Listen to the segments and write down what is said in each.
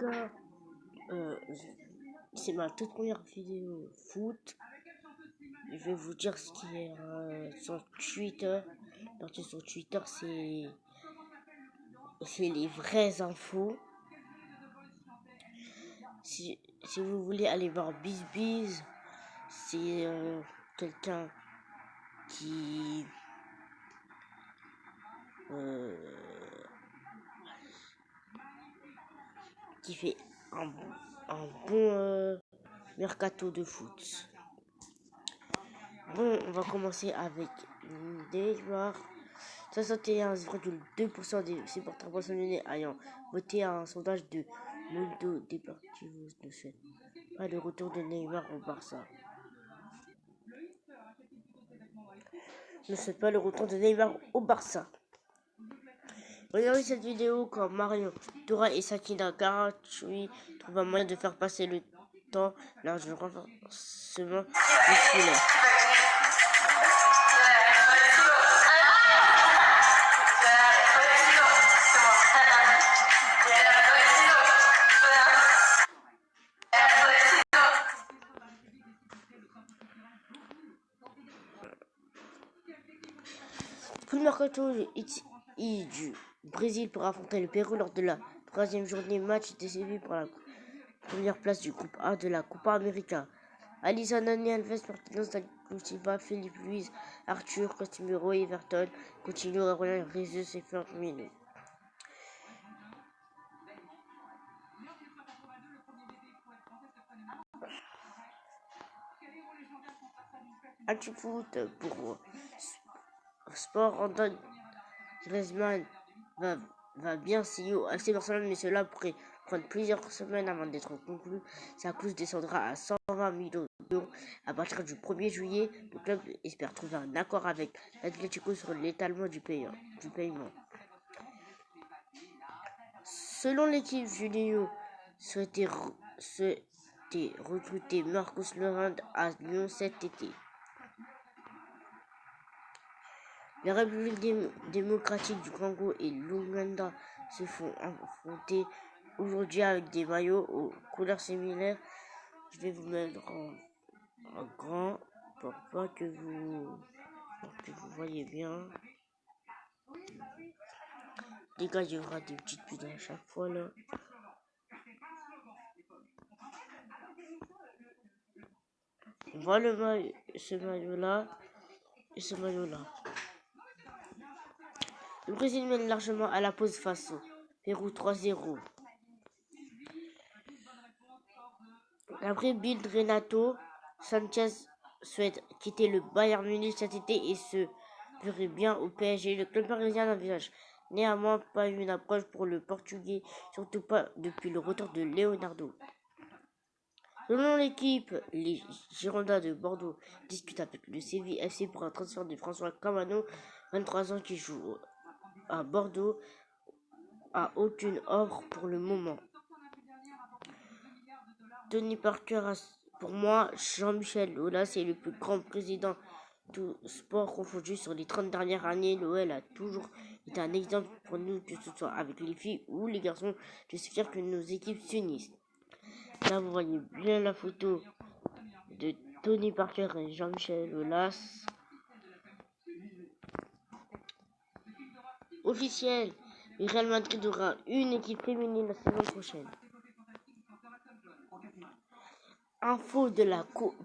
gars, c'est ma toute première vidéo foot. Je vais vous dire ce qui est sur Twitter. Partir sur Twitter, c'est les vraies infos. Si vous voulez aller voir BizBiz, c'est quelqu'un qui fait un bon mercato de foot. Bon, on va commencer avec Neymar. 61,2% des supporters barcelonais ayant voté à un sondage de Mundo Deportivo ne souhaitent pas le retour de Neymar au Barça. Regardez cette vidéo quand Mario Tora et Sakina Karachoui trouvent un moyen de faire passer le temps lors du renforcement musculaire. Tout le mercato du Brésil pour affronter le Pérou lors de la troisième journée. Match était suivi pour la première place du groupe A de la Copa América. Alisson, Dani Alves, Martínez, David Silva, Felipe Luis, Arthur, Casemiro, Everton, Coutinho, Roland, Jesus et Firmino. Anti-foot pour sport, Antoine Griezmann va bien signer au FC Barcelone, mais cela pourrait prendre plusieurs semaines avant d'être conclu. Sa clause descendra à 120 millions d'euros à partir du 1er juillet. Le club espère trouver un accord avec l'Atlético sur l'étalement du paiement. Selon l'équipe, Juninho souhaitait recruter Marcos Llorente à Lyon cet été. La République démocratique du Congo et l'Ouganda se font affronter aujourd'hui avec des maillots aux couleurs similaires. Je vais vous mettre en grand pour que vous voyez bien. Les gars, il y aura des petites pubs à chaque fois là. On voit ce maillot-là et ce maillot-là. Le Brésil mène largement à la pause face au Pérou 3-0. Après Bill Renato Sanchez souhaite quitter le Bayern Munich cet été et se verrait bien au PSG. Le club parisien n'envisage néanmoins pas une approche pour le Portugais, surtout pas depuis le retour de Leonardo. Selon l'équipe, les Girondins de Bordeaux discutent avec le Séville FC pour un transfert de François Camano, 23 ans, qui joue à Bordeaux, a aucune offre pour le moment. Tony Parker, pour moi, Jean-Michel Aulas est le plus grand président, tout sport confondu. Sur les 30 dernières années, l'OL a toujours été un exemple pour nous, que ce soit avec les filles ou les garçons. Je suis fier que nos équipes s'unissent. Là, vous voyez bien la photo de Tony Parker et Jean-Michel Aulas. Officiel, le Real Madrid aura une équipe féminine la saison prochaine. Info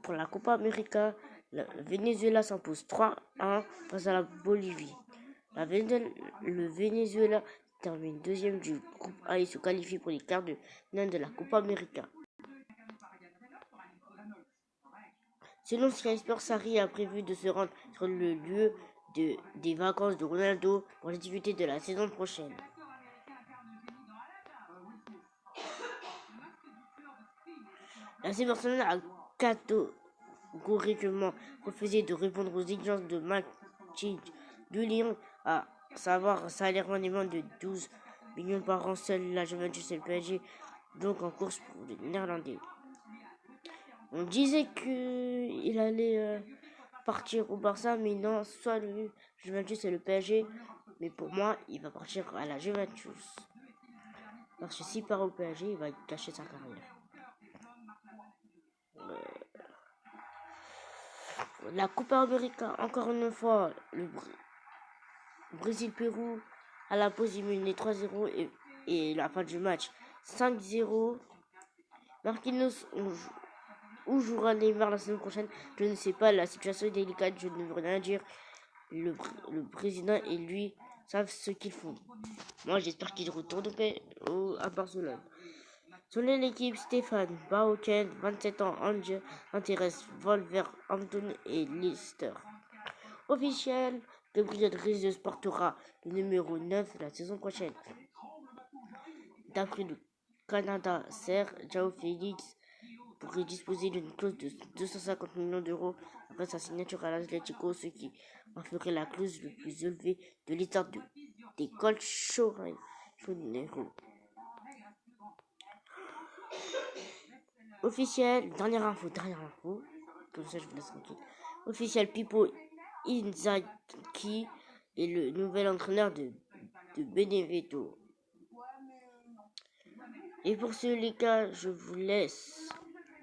pour la Copa América, le Venezuela s'impose 3-1 face à la Bolivie. Le Venezuela termine deuxième du groupe A et se qualifie pour les quarts de finale de la Copa América. Selon Sky Sports, Sarri a prévu de se rendre sur le lieu des vacances de Ronaldo pour les activités de la saison prochaine. La FC Barcelone a catégoriquement refusé de répondre aux exigences de Mathieu de Lyon, à savoir un salaire minimum de 12 millions par an. Seul la Juventus et le PSG donc en course pour les Néerlandais. On disait qu'il allait partir au Barça, mais non, soit le Juventus et le PSG. Mais pour moi, il va partir à la Juventus. Parce que s'il part au PSG, il va gâcher sa carrière. La Copa América, encore une fois, le Brésil-Pérou, à la pause, il menait 3-0 et la fin du match 5-0. Marquinhos, où jouera Neymar la semaine prochaine? Je ne sais pas, la situation est délicate, je ne veux rien dire. Le président et lui savent ce qu'ils font. Moi, j'espère qu'il retourne à Barcelone. Selon l'équipe, Stéphane Bauken, 27 ans, intéresse Wolverhampton et Leicester. Officiel, Gabriel Jesus portera le numéro 9 la saison prochaine. D'après le Canada, Serre João Félix pourrait disposer d'une clause de 250 millions d'euros après sa signature à l'Atlético, ce qui en ferait la clause le plus élevée de l'histoire des Colchoneros. Officiel, dernière info, comme ça je vous laisse tranquille. Officiel, Pippo Inzaghi est le nouvel entraîneur de Benevento. Et pour ce les gars, je vous laisse.